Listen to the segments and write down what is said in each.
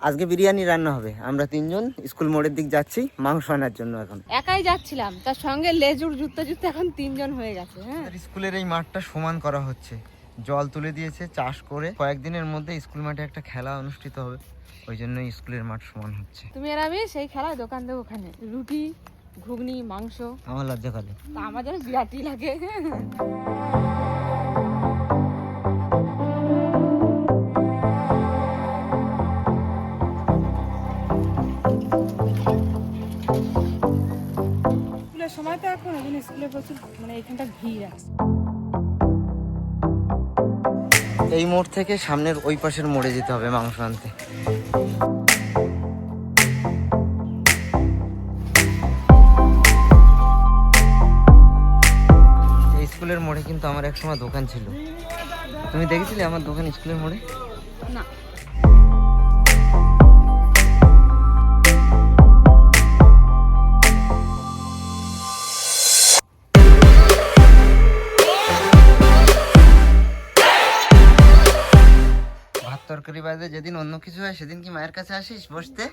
আজকে বিরিয়ানি রান্না হবে। আমরা তিনজন স্কুল মোড়ের দিক যাচ্ছি মাংস আনার জন্য। এখন একাই যাচ্ছিলাম, তার সঙ্গে লেজুর জুতো জুতো এখন তিনজন হয়ে গেছে। হ্যাঁ, স্কুলের এই মাঠটা সমান করা হচ্ছে, জল তুলে দিয়েছে চাষ করে। কয়েকদিনের মধ্যে স্কুল মাঠে একটা খেলা অনুষ্ঠিত হবে, ওই জন্য স্কুলের মাঠ সমান হচ্ছে। তুমি আর আমি সেই খেলায় দোকান দেবো, ওখানে রুটি ঘুগনি মাংস। আমার লজ্জা করে, আমার যেন বিরাটই লাগে। স্কুলের সময় তো এখন স্কুলে প্রচুর এখানটা ভিড় আছে। এই মোড় থেকে সামনের ওই পাশের মোড়ে যেতে হবে মাংস আনতে। এই স্কুলের মোড়ে কিন্তু আমার একসময় দোকান ছিল। তুমি দেখেছিলে আমার দোকান স্কুলের মোড়ে? না। তরকারি বাদে যেদিন অন্য কিছু হয় সেদিন কি মায়ের কাছে আসিস বসতে?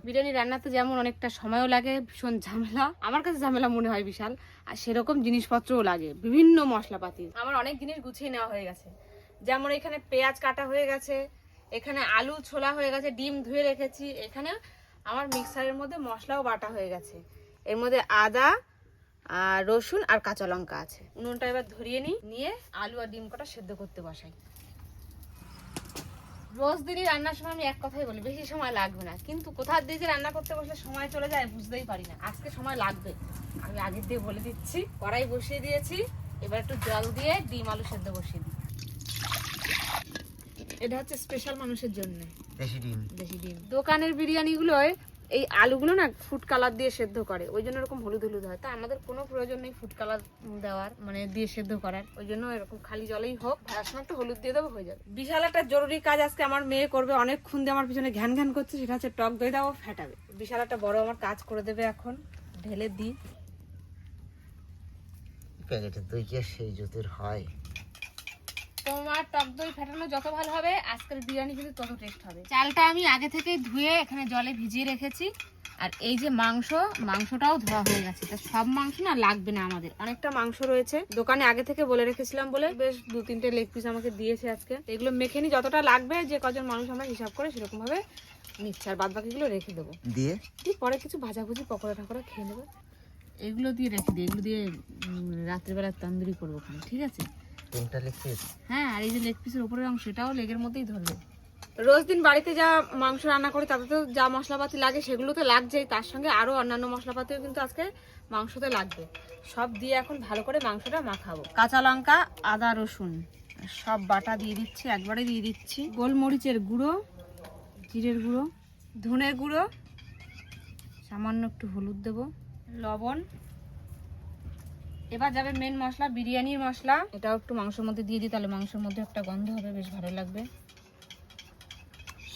বিরিয়ানি রান্নাতে যেমন অনেকটা সময়ও লাগে, ভীষণ ঝামেলা, আমার কাছে ঝামেলা মনে হয় বিশাল। আর সেরকম জিনিসপত্রও লাগে, বিভিন্ন মশলাপাতি। আমার অনেক জিনিস গুছিয়ে নেওয়া হয়ে গেছে, যেমন এখানে পেঁয়াজ কাটা হয়ে গেছে, এখানে আলু ছোলা হয়ে গেছে, ডিম ধুয়ে রেখেছি, এখানে আমার মিক্সারের মধ্যে মশলাও বাটা হয়ে গেছে, এর মধ্যে আদা আর রসুন আর কাঁচা লঙ্কা আছে। উনুনটা এবার ধরিয়ে নিয়ে আলু আর ডিম কটা সেদ্ধ করতে বসাই। রোজ দিনই রান্নার সময় আমি এক কথাই বলি, বেশি সময় লাগবে না, কিন্তু কোথার দিকে রান্না করতে বসলে সময় চলে যায় বুঝতেই পারি না। আজকে সময় লাগবে, আমি আগের দিয়ে বলে দিচ্ছি। কড়াই বসিয়ে দিয়েছি, এবার একটু জল দিয়ে ডিম আলু সেদ্ধ বসিয়ে দিই। এটা হচ্ছে স্পেশাল মানুষের জন্য, দেশি ডিম। দোকানের বিরিয়ানি গুলোয় এই আলুগুলো না ফুড কালার দিয়ে সেদ্ধ করে, ওই জন্য এরকম হলুদ হলুদ হয়। তা আমাদের কোনো প্রয়োজন নেই ফুড কালার দেওয়ার, দিয়ে সেদ্ধ করার, ওই জন্য এরকম খালি জলেই হোক, ভাজার সময় একটু হলুদ দিয়ে দেবো, হয়ে যাবে। বিশাল একটা জরুরি কাজ আজকে আমার মেয়ে করবে, অনেকক্ষণ দিয়ে আমার পিছনে ঘ্যান ঘ্যান করছে, সেটা হচ্ছে টক দই দেবো, ফেটাবে। বিশাল একটা বড় আমার কাজ করে দেবে। এখন ঢেলে দিই। প্যাকেটের দই কি আর সেই জুতের হয়? তোমার টক দই ফেটানো যত ভালো হবে, আজকের বিরিয়ানি কিন্তু তত টেস্ট হবে। চালটা আমি আগে থেকেই ধুয়ে এখানে জলে ভিজিয়ে রেখেছি, আর এই যে মাংসটাও ধোয়া হয়ে গেছে। তা সব মাংস না লাগবে না, আমাদের অনেকটা মাংস রয়েছে, দোকানে আগে থেকে বলে রেখেছিলাম বলে বেশ 2-3টে লেগ পিস আমাকে দিয়েছে আজকে। এগুলো মেখে নি, যতটা লাগবে যে কজন মানুষ আমরা হিসাব করে সেরকম ভাবে নিচ্ছি, আর বাদ বাকিগুলো রেখে দেবো। দিয়ে পরে কিছু ভাজাভুজি পকোড়া ঠকোড়া খেয়ে নেবো। এগুলো দিয়ে রেখে দিই, এগুলো দিয়ে রাত্রিবেলা তন্দুরি করবো ওখানে, ঠিক আছে? হ্যাঁ, আর এই যে লেগ পিসের উপরের অংশ, সেটাও লেগের মধ্যেই ধরবে। রোজ দিন বাড়িতে যা মাংস রান্না করি তাতে তো যা মশলাপাতি লাগে সেগুলো তো লাগছেই, তার সঙ্গে আরো অন্যান্য মশলাপাতিও কিন্তু আজকে মাংসতে লাগবে। সব দিয়ে এখন ভালো করে মাংসটা মাখাবো। কাঁচা লঙ্কা আদা রসুন সব বাটা দিয়ে দিচ্ছি, একবারে দিয়ে দিচ্ছি। গোলমরিচের গুঁড়ো, জিরের গুঁড়ো, ধনের গুঁড়ো, সামান্য একটু হলুদ দেবো, লবণ। এবার যাবে মেন মশলা, বিরিয়ানির মশলা। এটাও একটু মাংসের মধ্যে দিয়ে দিই, তাহলে মাংসের মধ্যে একটা গন্ধ হবে, বেশ ভালো লাগবে।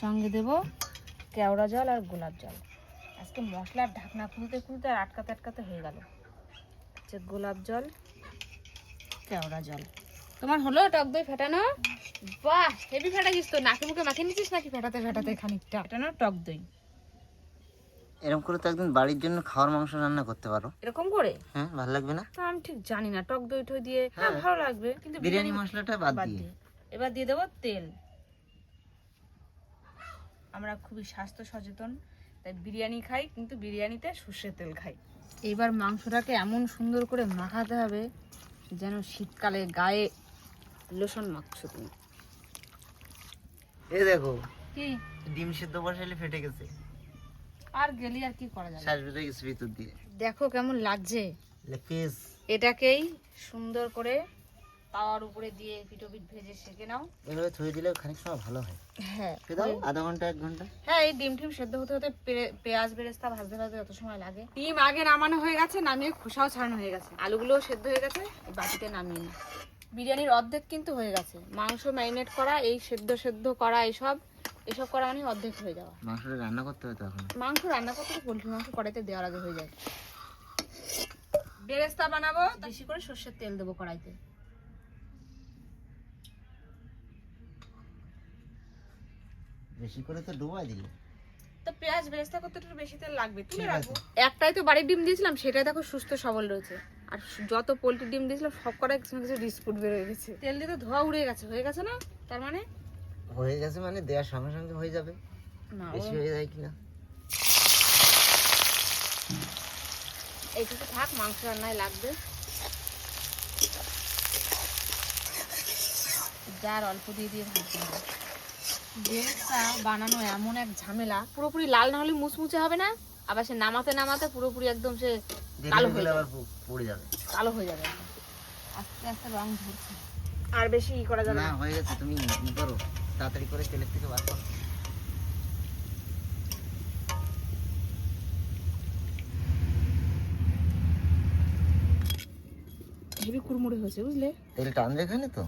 সঙ্গে দেব কেওড়া জল আর গোলাপ জল। আজকে মশলার ঢাকনা খুলতে খুলতে আর আটকাতে হয়ে গেল। আচ্ছা, গোলাপ জল কেওড়া জল। তোমার হলো টক দই ফেটানো? বাহ, হেভি ফেটাছিস তো, নাকে মুখে মাখিয়ে নিচ্ছিস নাকি ফেটাতে খানিকটা? ফেটানো টক দই। এরকম করে তো একদিন বাড়ির জন্য খাওয়ার মাংস রান্না করতে পারো। এরকম করে? হ্যাঁ, ভালো লাগবে না? আমি ঠিক জানি না, টক দই টই দিয়ে ভালো লাগবে, কিন্তু বিরিয়ানি মশলাটা বাদ দিয়ে। এবার দিয়ে দেবো তেল। আমরা খুবই স্বাস্থ্য সচেতন, তাই বিরিয়ানি খাই, কিন্তু বিরিয়ানিতে সর্ষের তেল খাই। এবার মাংসটাকে এমন সুন্দর করে মাখাতে হবে যেন শীতকালে গায়ে লোশন মাখছো তুমি। এই দেখো, কি ডিম সিদ্ধ বসাইলে ফেটে গেছে। আর গেলি আর কি করা যাবে, শ্বাস বেরিয়ে গেছে ভিতর দিয়ে। দেখো কেমন লাগছে। লেগ পিস এটাকেই সুন্দর করে তাওয়ার উপরে দিয়ে পিটোপিট ভেজে সেঁকে নাও। এভাবে থুয়ে দিলে খানিক সময় ভালো হয়। হ্যাঁ, আধা ঘন্টা 1 ঘন্টা। হ্যাঁ, এই ডিম টিম সেদ্ধ হতে হতে পেঁয়াজ বেরেস্তা ভাজতে যত সময় লাগে। ডিম আগে নামানো হয়ে গেছে, নামিয়ে খোসাও ছাড়ানো হয়ে গেছে, আলুগুলোও সেদ্ধ হয়ে গেছে, বাটিতে নামিয়ে নিই। বিরিয়ানির অর্ধেক কিন্তু হয়ে গেছে। মাংস ম্যারিনেট করা, এই সেদ্ধ করা, এসব করা মানে অর্ধেক হয়ে যাওয়া। মাংসটা রান্না করতে হবে তখন। মাংস রান্না করতে পোলট্রি মাংস কড়াইতে দেওয়ার আগে হয়ে যায়। বেরেস্তা বানাবো, বেশি করে সর্ষের তেল দেবো কড়াইতে। বেশি করে তো ডুবাই দিই। তো পেঁয়াজ বেরেস্তা করতে একটু বেশি তেল লাগবে, তুলে ঠিক রাখবো। আছে। একটাই তো বাড়ির ডিম দিয়েছিলাম, সেটাই দেখো সুস্থ সবল রয়েছে। আর যত পোল্ট্রি ডিম দিয়েছিলাম সব কটাই কিছু কিছু ডিসপুট বের হয়ে গেছে। তেল দিয়ে তো ধোয়া উড়ে গেছে, হয়ে গেছে না? তার মানে হয়ে গেছে মানে দেওয়ার সঙ্গে সঙ্গে হয়ে যাবে, না, বেশি হয়ে যায় কিনা। এইটুকু থাক, মাংস রান্নায় লাগবে। যার অল্প দিয়ে দিয়ে ভাজতে হবে। বেরেস্তা বানানো এমন এক ঝামেলা, পুরোপুরি লাল না হলে মুচমুচে হবে না, আবার সে নামাতে নামাতে পুরোপুরি একদম সে কালো হয়ে যাবে, আবার পড়ে যাবে, কালো হয়ে যাবে একদম। আস্তে আস্তে রং ধরছে, আর বেশি ই করা যাবে না না। হয়ে গেছে। তুমি কি করো, তাড়াতাড়ি করে তেলের থেকে বার করো। হেভি কুড়মুড়ে হয়েছে, বুঝলে? তেল টানবে এখানে তো,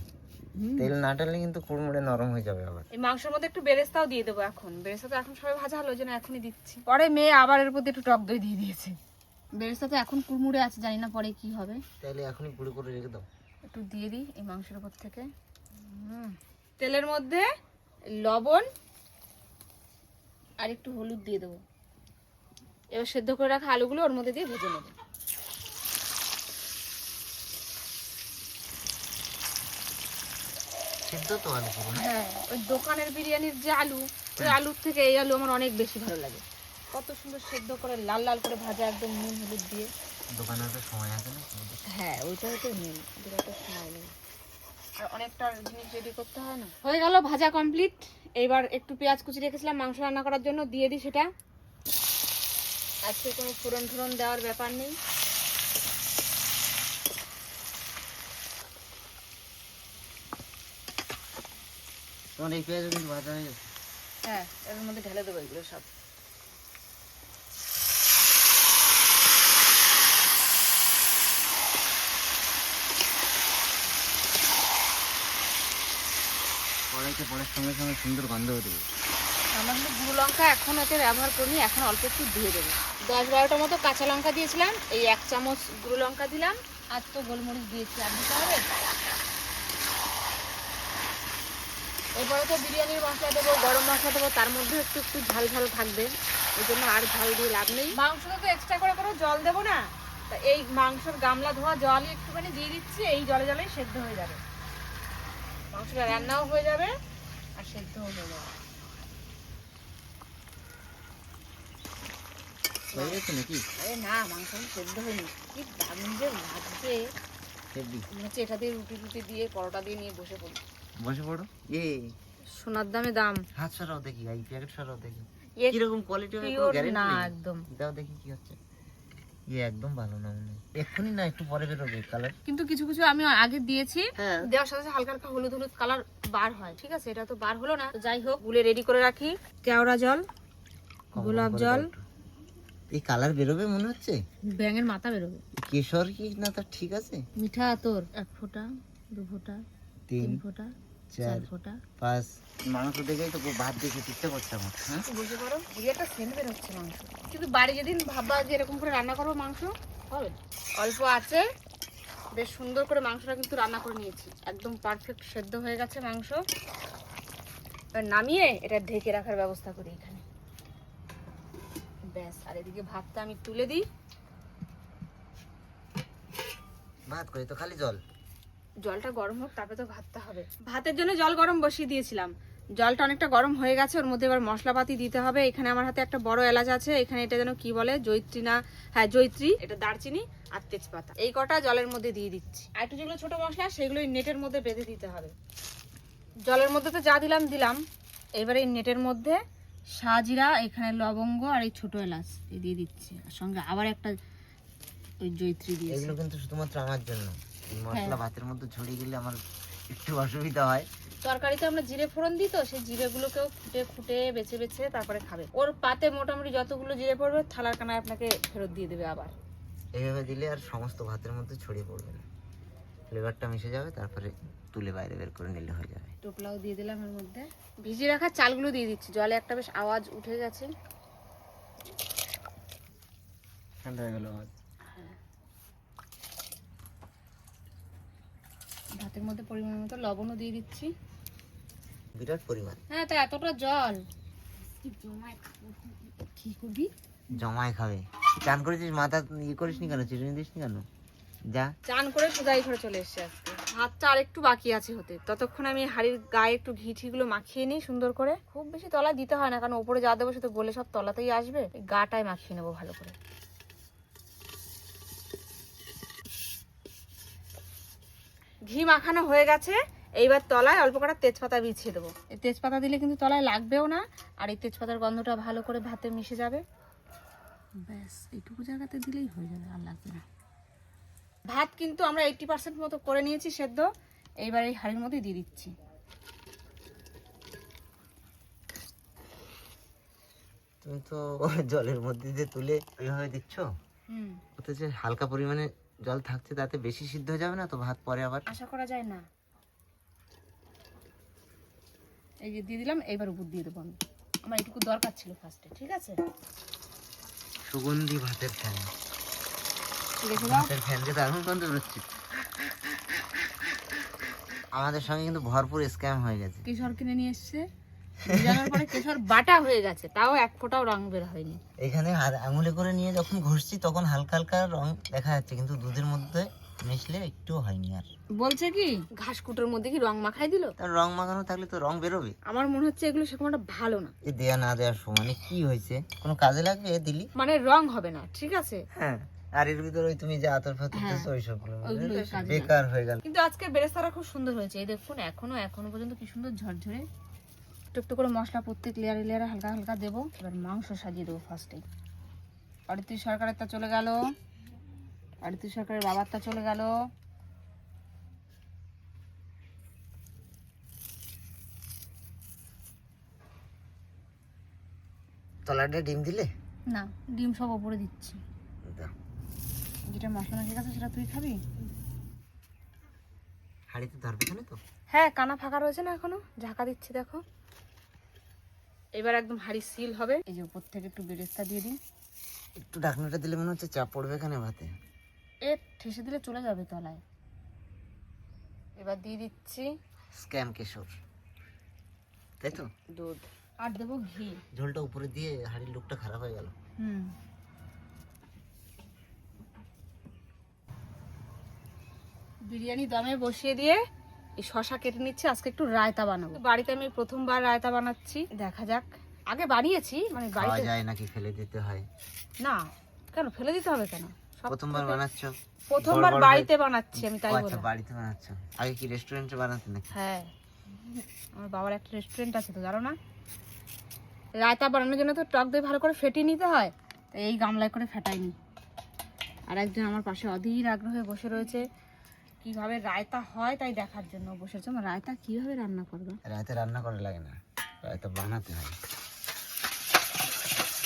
তেল না টানলে কিন্তু কুড়মুড়ে নরম হয়ে যাবে আবার। এই মাংসের মধ্যে একটু বেরেস্তাও দিয়ে দেবো এখন। বেরেস্তা তো এখন সবাই ভাজা হলো, ওই জন্য এখনই দিচ্ছি। পরে মেয়ে আবার এর মধ্যে একটু টক দই দিয়ে দিয়েছে। বেরেস্তা তো এখন কুড়মুড়ে আছে, জানি না পরে কি হবে। তাহলে এখনই গুঁড়ো করে রেখে দাও। একটু দিয়ে দিই এই মাংসের উপর থেকে। তেলের মধ্যে লবণ আর একটু হলুদ দিয়ে দেবো। এবার সেদ্ধ করে রাখা আলুগুলো ওর মধ্যে দিয়ে ভেজে নেবো। সিদ্ধ তো আলু পুরো না? হ্যাঁ, ওই দোকানের বিরিয়ানির যে আলু, ওই আলুর থেকে এই আলু আমার অনেক বেশি ভালো লাগে। কত সুন্দর সেদ্ধ করে লাল লাল করে ভাজা, একদম নুন হলুদ দিয়ে। দোকানে তো সময় আছে না। হ্যাঁ, ওইটাই তো মেন, যেটা সময় নেই আর অনেকটা জিনিস রেডি করতে হয় না। হয়ে গেল ভাজা কমপ্লিট। এবার একটু পেঁয়াজ কুচি রেখেছিলাম মাংস রান্না করার জন্য, দিয়ে দিই সেটা। আজকে কোনো ফোড়ন টোড়ন দেওয়ার ব্যাপার নেই। তোমার এই পেঁয়াজ কিন্তু ভাজা হয়ে গেছে। হ্যাঁ, এর মধ্যে ঢেলে দেবো এগুলো সব। কড়াইতে পড়ার সঙ্গে সঙ্গে সুন্দর গন্ধ হয়ে দেবে। আমরা কিন্তু গুঁড়ো লঙ্কা এখন এতে ব্যবহার করিনি, এখন অল্প একটু দিয়ে দেবো। 10-12টা মতো কাঁচা লঙ্কা দিয়েছিলাম, এই 1 চামচ গুঁড়ো লঙ্কা দিলাম, আর তো গোলমরিচ দিয়েছি, আর দিতে হবে। এরপরে তো বিরিয়ানির মশলা দেবো, গরম মশলা দেবো, তার মধ্যে একটু একটু ঝাল ঝাল থাকবে, ওই জন্য আর ঝাল দিয়ে লাভ নেই। মাংসটা তো এক্সট্রা করে করে জল দেবো না, তা এই মাংসের গামলা ধোয়া জলই একটুখানি দিয়ে দিচ্ছি, এই জলে জলেই সেদ্ধ হয়ে যাবে। মাংসটা রান্নাও হয়ে যাবে আর সেদ্ধও হয়ে যাবে। হয়ে গেছে নাকি? আরে না, মাংস সেদ্ধ হয়নি, কি দারুণ যে লাগছে। হেভি। মনে হচ্ছে এটা দিয়ে রুটি টুটি দিয়ে পরোটা দিয়ে নিয়ে বসে পড়ি। বসে পড়ো। সোনার দামে দাম। হাত সরাও দেখি, এই প্যাকেট সরাও দেখি এ কিরকম কোয়ালিটি হবে, কোনো পিওর গ্যারান্টি না নেই। একদম। দাও দেখি কি হচ্ছে। একদম ভালো না মনে হয়। এক্ষুনি না, একটু পরে বেরোবে কালার। কিন্তু কিছু কিছু আমি আগে দিয়েছি, হ্যাঁ। দেওয়ার সাথে সাথে হালকা হালকা হলুদ হলুদ কালার বার হয়, ঠিক আছে? এটা তো বার হলো না, তো যাই হোক, গুলে রেডি করে রাখি। কেওড়া জল, গোলাপ জল, এই কালার বেরোবে মনে হচ্ছে। ব্যাঙের মাথা বেরোবে। কেশর কি না, তার ঠিক আছে। মিঠা আতর 1 ফোঁটা, 2 ফোঁটা, 3 3 ফোঁটা, 4 4 ফোঁটা। 5। মাংস দেখেই তো ভাত দেখে ইচ্ছে করছে আমার। হ্যাঁ, বুঝতে পারো, এই একটা সেন্ট বের হচ্ছে মাংস। কিন্তু বাড়ি যেদিন ভাববা যে এরকম করে রান্না করবো মাংস, হবে না। অল্প আছে, বেশ সুন্দর করে মাংসটা কিন্তু রান্না করে নিয়েছি, একদম পারফেক্ট সেদ্ধ হয়ে গেছে মাংস। এবার নামিয়ে এটা ঢেকে রাখার ব্যবস্থা করি এখানে, ব্যাস। আর এদিকে ভাতটা আমি তুলে দিই। ভাত করে তো খালি জল। জলটা গরম হোক, তারপরে তো ভাতটা হবে। ভাতের জন্য জল গরম বসিয়ে দিয়েছিলাম, জলটা অনেকটা গরম হয়ে গেছে। ওর মধ্যে এবার মশলাপাতি দিতে হবে। এখানে আমার হাতে একটা বড় এলাচ আছে, এখানে এটা যেন কি বলে, জয়িত্রী না, হ্যাঁ জয়িত্রী, এটা দারচিনি আর তেজপাতা। এই কটা জলের মধ্যে দিয়ে দিচ্ছি। আর একটু যেগুলো ছোট মশলা, সেগুলো নেটের মধ্যে বেঁধে দিতে হবে। জলের মধ্যে তো যা দিলাম দিলাম, এবারে এই নেটের মধ্যে সাজিরা, এখানে লবঙ্গ আর এই ছোট এলাচ এই দিয়ে দিচ্ছি, আর সঙ্গে আবার একটা ওই জয়িত্রী দিয়েছি। এগুলো কিন্তু শুধুমাত্র আমার জন্য। এই মশলা ভাতের মধ্যে ছড়িয়ে গেলে আমার একটু অসুবিধা হয়। তরকারিতে আমরা জিরে ফোড়ন দিই, তো সেই জিরেগুলোকেও খুঁটে খুঁটে বেছে বেছে তারপরে খাবে। ওর পাতে মোটামুটি যতগুলো জিরে পড়বে, থালার কানায় আপনাকে ফেরত দিয়ে দেবে আবার। এইভাবে দিলে আর সমস্ত ভাতের মধ্যে ছড়িয়ে পড়বে না, ফ্লেভারটা মিশে যাবে, তারপরে তুলে বাইরে বের করে নিলে হয়ে যাবে। টোপলাও দিয়ে দিলাম এর মধ্যে, ভিজিয়ে রাখা চালগুলো দিয়ে দিচ্ছি। জলে একটা বেশ আওয়াজ উঠে গেছে। ঠান্ডা হয়ে গেল ভাত। ভাতের মধ্যে পরিমাণ মতো লবণও দিয়ে দিচ্ছি। বিরাট পরিমাণ। হ্যাঁ, তা এতটা জল কি করবি? জমায় খাবে। চান করেছিস, মাথা করিস নি কেন, চিরুনি দিস নি কেন? যা চান করে সোজাই ঘরে চলে এসেছে আজকে। ভাতটা আর একটু বাকি আছে হতে, ততক্ষণ আমি হাড়ির গায়ে একটু ঘি ঠিগুলো মাখিয়ে নিই সুন্দর করে। খুব বেশি তলায় দিতে হয় না, কারণ ওপরে যা দেবো সে তো গলে সব তলাতেই আসবে। এই গাটায় মাখিয়ে নেবো ভালো করে। ঘি মাখানো হয়ে গেছে, এইবার তলায় অল্প কটা তেজপাতা বিছিয়ে দেবো। এই তেজপাতা দিলে কিন্তু তলায় লাগবেও না, আর এই তেজপাতার গন্ধটা ভালো করে ভাতে মিশে যাবে। ব্যাস এইটুকু জায়গাতে দিলেই হয়ে যাবে, আর লাগবে না। ভাত কিন্তু আমরা 80% মতো করে নিয়েছি সেদ্ধ, এইবার এই হাঁড়ির মধ্যে দিয়ে দিচ্ছি। তুমি তো জলের মধ্যে দিয়ে তুলে ওইভাবে দিচ্ছ, ওতে যে হালকা পরিমাণে জল থাকছে তাতে বেশি সিদ্ধ হয়ে যাবে না তো ভাত পরে আবার? আশা করা যায় না। এই যে দিয়ে দিলাম, এইবার উপর দিয়ে দেবো আমি। আমার এটুকু দরকার ছিল ফার্স্টে, ঠিক আছে? সুগন্ধি ভাতের ফ্যান, রেখে দাও। ভাতের ফ্যান যে দারুণ গন্ধ বেরোচ্ছে। আমাদের সঙ্গে কিন্তু ভরপুর স্ক্যাম হয়ে গেছে। কেশর কিনে নিয়ে এসছে, জানার পরে কেশর বাটা হয়ে গেছে, তাও এক ফোঁটাও রং বের হয়নি। এখানে আঙুলে করে নিয়ে যখন ঘষছি তখন হালকা হালকা রং দেখা যাচ্ছে, কিন্তু দুধের মধ্যে মিশলে একটু হয়নি। আর বলছে কি ঘাস কুটোর মধ্যে কি রং মাখাই দিল? তার রং মাখানো থাকলে তো রং বেরোবে। আমার মনে হচ্ছে এগুলো সেরকম একটা ভালো না। এ দেয়া না দেওয়ার সমানে কি হয়েছে, কোনো কাজে লাগবে এ দিলি? মানে রং হবে না, ঠিক আছে? হ্যাঁ, আর এর ভিতরে ওই তুমি যে আতর ফাতর দিছো ওইসব ওইগুলো কাজে বেকার হয়ে গেল। কিন্তু আজকে বেরেস্তাটা খুব সুন্দর হয়েছে, এই দেখুন এখনো পর্যন্ত কি সুন্দর ঝরঝরে। একটু একটু করে মশলা প্রত্যেক লেয়ারে লেয়ারে হালকা হালকা দেবো। এবার মাংস সাজিয়ে দেবো ফার্স্টে। অরিত্রী সরকারের তা চলে গেল, অরিত্রী সরকারের বাবার তা চলে গেল। তলাটা ডিম দিলে? না, ডিম সব ওপরে দিচ্ছি। দাও। যেটা মশলা মাখিয়ে গেছে সেটা তুই খাবি? হাঁড়িতে ধরবে না তো? হ্যাঁ, কানা ফাঁকা রয়েছে না এখনো, ঢাকা দিচ্ছি দেখো। এবার একদম হাঁড়ি সিল হবে। এই যে উপর থেকে একটু বেরেস্তা দিয়ে দিই। একটু ঢাকনাটা দিলে মনে হচ্ছে চাপ পড়বে এখানে ভাতে। এ ঠেসে দিলে চলে যাবে তলায়। এবার দিয়ে দিচ্ছি স্ক্যাম কেশর, তাই তো? দুধ আর দেবো ঘি। ঝোলটা উপরে দিয়ে হাঁড়ির লুকটা খারাপ হয়ে গেল। বিরিয়ানি দমে বসিয়ে দিয়ে এই শশা কেটে নিচ্ছে। আজকে একটু রায়তা বানাবো। বাড়িতে আমি প্রথমবার রায়তা বানাচ্ছি, দেখা যাক। আগে বানিয়েছি, মানে খাওয়া বাড়িতে যায় নাকি ফেলে দিতে হয়? না, কেন ফেলে দিতে হবে কেন? প্রথমবার বানাচ্ছ? প্রথমবার বাড়িতে বানাচ্ছি আমি, তাই আচ্ছা, বললাম। বাড়িতে বানাচ্ছ। আগে কি রেস্টুরেন্টে বানাতে নাকি? হ্যাঁ, আমার বাবার একটা রেস্টুরেন্ট আছে তো, জানো না? রায়তা বানানোর জন্য তো টক দই ভালো করে ফেটিয়ে নিতে হয়, তাই এই গামলায় করে ফেটাইনি। আর একজন আমার পাশে অধীর আগ্রহে বসে রয়েছে কিভাবে রায়তা হয় তাই দেখার জন্য বসেছে। আমার রায়তা কিভাবে রান্না করবে? রাতে রান্না করা লাগে না, রাতে বানাতে হয়।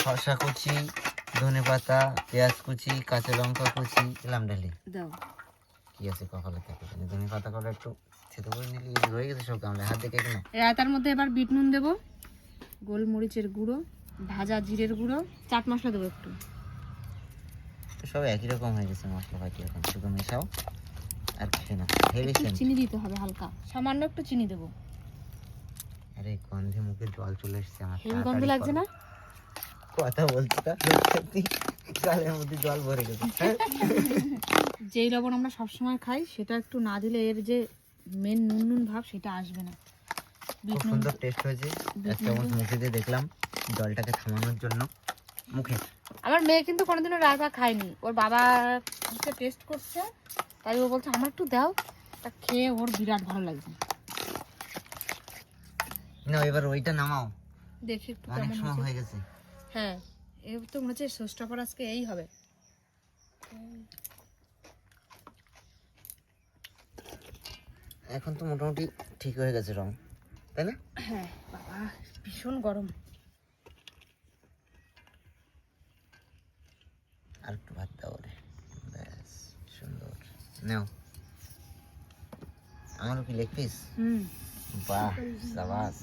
শসা কুচি, ধনে পাতা, পেঁয়াজ কুচি, কাঁচা লঙ্কা কুচি এলাম ঢালি। দাও। কি আছে কপালে থাকে, ধনে পাতা করে একটু থেতো করে নিলে রয়ে গেছে সব গামলায়, হাত দেখে কেন। রায়তার মধ্যে এবার বিট নুন দেবো, গোলমরিচের গুঁড়ো, ভাজা জিরের গুঁড়ো, চাট মশলা দেবো একটু। সব একই রকম হয়ে গেছে, মশলা একই রকম, শুধু মেশাও আর কিছু না। হেভি একটু সেন্ট। চিনি দিতে হবে, হালকা সামান্য একটু চিনি দেবো। আরে গন্ধে মুখে জল চলে এসেছে আমার। হেভি গন্ধ লাগছে না? কথা বলছি তা সত্যি গালের মধ্যে জল ভরে গেছে। যেই লবণ আমরা সবসময় খাই সেটা একটু না দিলে এর যে মেন নুন নুন ভাব সেটা আসবে না। খুব সুন্দর টেস্ট হয়েছে। এক চামচ মুখে দিয়ে দেখলাম জলটাকে থামানোর জন্য মুখে। আমার মেয়ে কিন্তু কোনোদিনও রায়তা খায়নি, ওর বাবা টেস্ট করছে, তাই ও বলছে আমার একটু দাও, তা খেয়ে ওর বিরাট ভালো লাগছে। না, এবার ওইটা নামাও, দেখি একটু অনেক কেমন সময় হয়েছে। হয়ে গেছে। হ্যাঁ, এই তো মনে হচ্ছে সসটা পর আজকে এই হবে। এখন তো মোটামুটি ঠিক হয়ে গেছে রং, তাই না? হ্যাঁ বাবা, ভীষণ গরম। আর একটু ভাত দাও রে, ব্যাস সুন্দর। নাও, আমারও কি লেগ পিস? বাহ, সাবাস।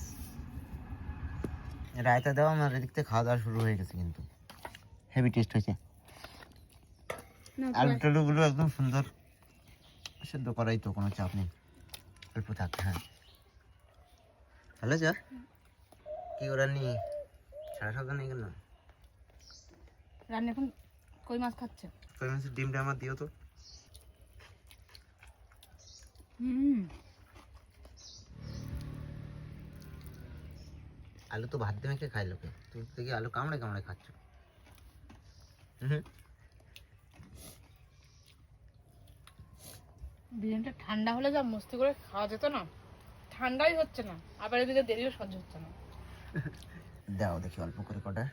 রায়তা দেওয়া আমার এদিক থেকে খাওয়া দাওয়া শুরু হয়ে গেছে, কিন্তু হেভি টেস্ট হয়েছে। আলু টালুগুলো একদম সুন্দর সেদ্ধ করাই তো, কোনো চাপ নেই, অল্প থাক। হ্যাঁ, ভালো যা কি ওরা নি 7:30 নেই কেন? রান্না এখন কই মাছ খাচ্ছে। কই মাছের ডিমটা আমার দিও তো। আলু তো ভাত দিয়ে মেখে খাই লোকে, তুই দেখি আলু কামড়ে কামড়ে খাচ্ছ। বিরিয়ানিটা ঠান্ডা হলে যা মস্তি করে খাওয়া যেত না, ঠান্ডাই হচ্ছে না, আবার এদিকে দেরিও সহ্য হচ্ছে না। দাও দেখি অল্প করে কটা,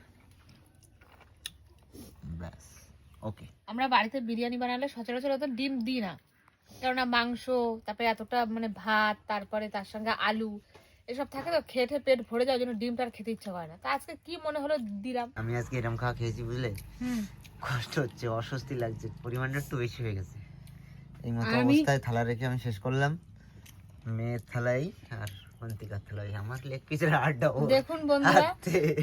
ব্যাস ওকে। আমরা বাড়িতে বিরিয়ানি বানালে সচরাচর অত ডিম দিই না, কেননা মাংস, তারপরে এতটা মানে ভাত, তারপরে তার সঙ্গে আলু এসব থাকে তো, খেয়ে খেয়ে পেট ভরে যাওয়ার জন্য ডিমটা আর খেতে ইচ্ছা করে না। তা আজকে কি মনে হলো দিলাম। আমি আজকে এরকম খাওয়া খেয়েছি বুঝলে, কষ্ট হচ্ছে, অস্বস্তি লাগছে, পরিমাণটা একটু বেশি হয়ে গেছে। এই মতো অবস্থায় থালা রেখে আমি শেষ করলাম। মেয়ের থালাই আর অন্তিকার থালাই, আমার লেগ পিসের আড্ডা। দেখুন বন্ধুরা,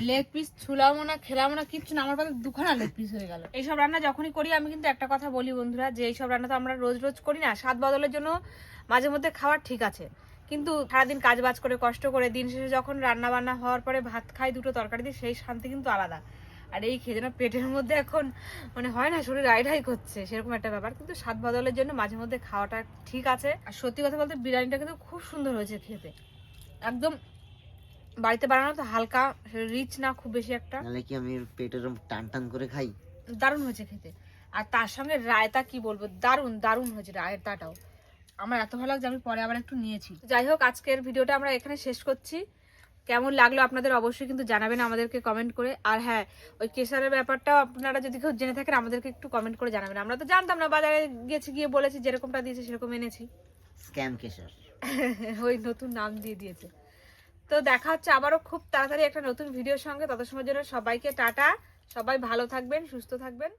লেগ পিস ছুলামো না খেলামো না কিচ্ছু না, আমার পাতে দুখানা লেগ পিস হয়ে গেল। এইসব রান্না যখনই করি আমি কিন্তু একটা কথা বলি বন্ধুরা, যে এইসব রান্না তো আমরা রোজ রোজ করি না, স্বাদ বদলের জন্য মাঝে মধ্যে খাওয়ার ঠিক আছে, কিন্তু সারাদিন কাজ বাজ করে কষ্ট করে দিন শেষে যখন রান্না বান্না হওয়ার পরে ভাত খাই দুটো তরকারি দিয়ে, সেই শান্তি কিন্তু আলাদা। আর এই খেয়ে যেন পেটের মধ্যে এখন মানে হয় না, শরীর রাইডাই করছে, সেরকম একটা ব্যাপার। কিন্তু স্বাদ বদলের জন্য মাঝে মধ্যে খাওয়াটা ঠিক আছে। আর সত্যি কথা বলতে বিরিয়ানিটা কিন্তু খুব সুন্দর হয়েছে খেতে, একদম বাড়িতে বানানো তো, হালকা রিচ না খুব বেশি একটা, নালে কি আমি পেটের টান টান করে খাই। দারুণ হয়েছে খেতে। আর তার সঙ্গে রায়তা কি বলবো, দারুণ দারুণ হয়েছে রায়তাটাও, আমার এত ভালো লাগছে, আমি পরে আবার একটু নিয়েছি। যাই হোক, আজকের ভিডিওটা আমরা এখানে শেষ করছি। কেমন লাগলো আপনাদের অবশ্যই কিন্তু জানাবেন আমাদেরকে কমেন্ট করে। আর হ্যাঁ, ওই কেশরের ব্যাপারটাও আপনারা যদি কেউ জেনে থাকেন আমাদেরকে একটু কমেন্ট করে জানাবেন, আমরা তো জানতাম না, বাজারে গেছি গিয়ে বলেছি যেরকমটা দিয়েছে সেরকম এনেছি। স্ক্যাম কেশর, ওই নতুন নাম দিয়ে দিয়েছে। তো দেখা হচ্ছে আবারও খুব তাড়াতাড়ি একটা নতুন ভিডিওর সঙ্গে, তত সময়ের জন্য সবাইকে টাটা, সবাই ভালো থাকবেন, সুস্থ থাকবেন।